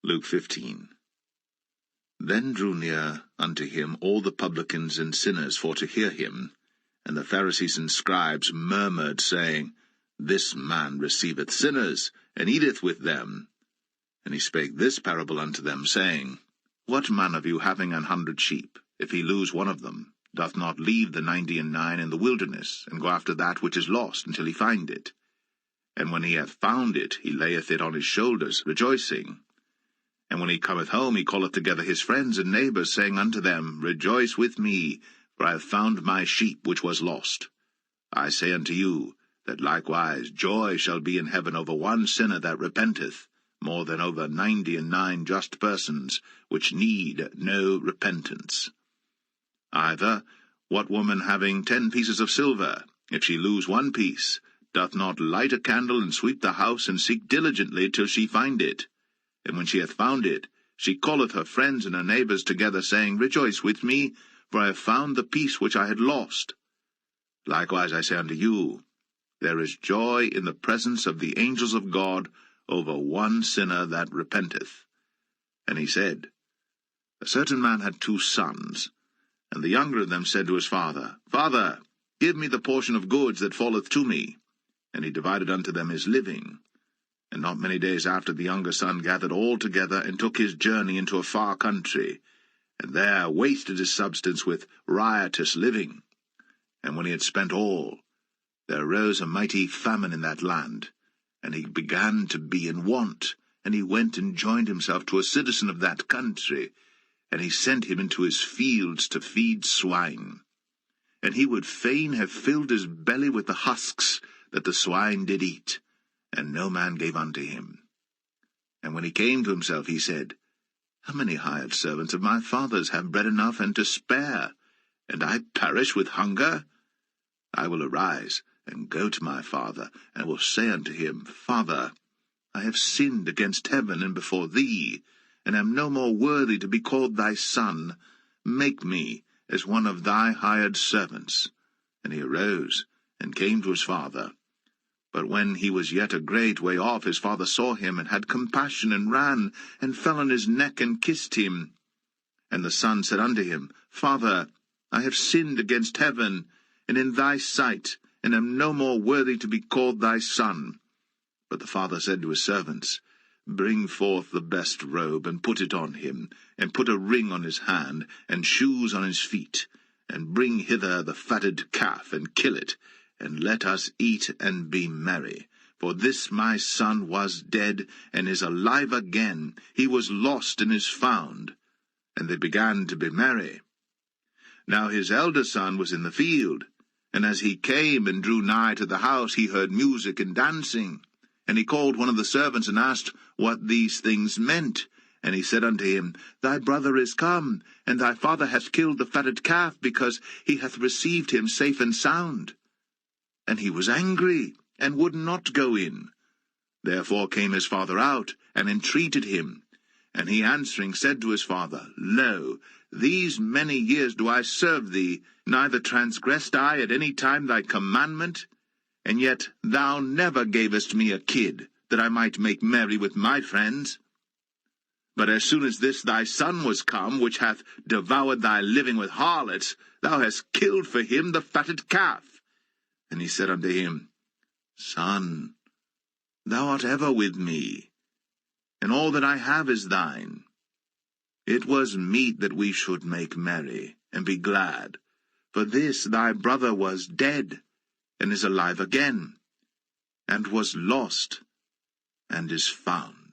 Luke 15. Then drew near unto him all the publicans and sinners for to hear him. And the Pharisees and scribes murmured, saying, This man receiveth sinners, and eateth with them. And he spake this parable unto them, saying, What man of you, having 100 sheep, if he lose one of them, doth not leave the 99 in the wilderness, and go after that which is lost, until he find it? And when he hath found it, he layeth it on his shoulders, rejoicing. And when he cometh home, he calleth together his friends and neighbours, saying unto them, Rejoice with me, for I have found my sheep which was lost. I say unto you, that likewise joy shall be in heaven over one sinner that repenteth, more than over 99 just persons, which need no repentance. Either, what woman having 10 pieces of silver, if she lose one piece, doth not light a candle, and sweep the house, and seek diligently till she find it? And when she hath found it, she calleth her friends and her neighbours together, saying, Rejoice with me, for I have found the piece which I had lost. Likewise I say unto you, there is joy in the presence of the angels of God over one sinner that repenteth. And he said, A certain man had 2 sons, and the younger of them said to his father, Father, give me the portion of goods that falleth to me. And he divided unto them his living. And not many days after, the younger son gathered all together, and took his journey into a far country, and there wasted his substance with riotous living. And when he had spent all, there arose a mighty famine in that land, and he began to be in want. And he went and joined himself to a citizen of that country, and he sent him into his fields to feed swine. And he would fain have filled his belly with the husks that the swine did eat, and no man gave unto him. And when he came to himself, he said, How many hired servants of my father's have bread enough and to spare, and I perish with hunger? I will arise, and go to my father, and will say unto him, Father, I have sinned against heaven and before thee, and am no more worthy to be called thy son. Make me as one of thy hired servants. And he arose, and came to his father. But when he was yet a great way off, his father saw him, and had compassion, and ran, and fell on his neck, and kissed him. And the son said unto him, Father, I have sinned against heaven, and in thy sight, and am no more worthy to be called thy son. But the father said to his servants, Bring forth the best robe, and put it on him, and put a ring on his hand, and shoes on his feet, and bring hither the fatted calf, and kill it, and let us eat and be merry. For this my son was dead, and is alive again. He was lost, and is found. And they began to be merry. Now his elder son was in the field, and as he came and drew nigh to the house, he heard music and dancing. And he called one of the servants, and asked what these things meant. And he said unto him, Thy brother is come, and thy father hath killed the fatted calf, because he hath received him safe and sound. And he was angry, and would not go in. Therefore came his father out, and entreated him. And he answering said to his father, Lo, these many years do I serve thee, neither transgressed I at any time thy commandment, and yet thou never gavest me a kid, that I might make merry with my friends. But as soon as this thy son was come, which hath devoured thy living with harlots, thou hast killed for him the fatted calf. And he said unto him, Son, thou art ever with me, and all that I have is thine. It was meet that we should make merry, and be glad. For this thy brother was dead, and is alive again, and was lost, and is found.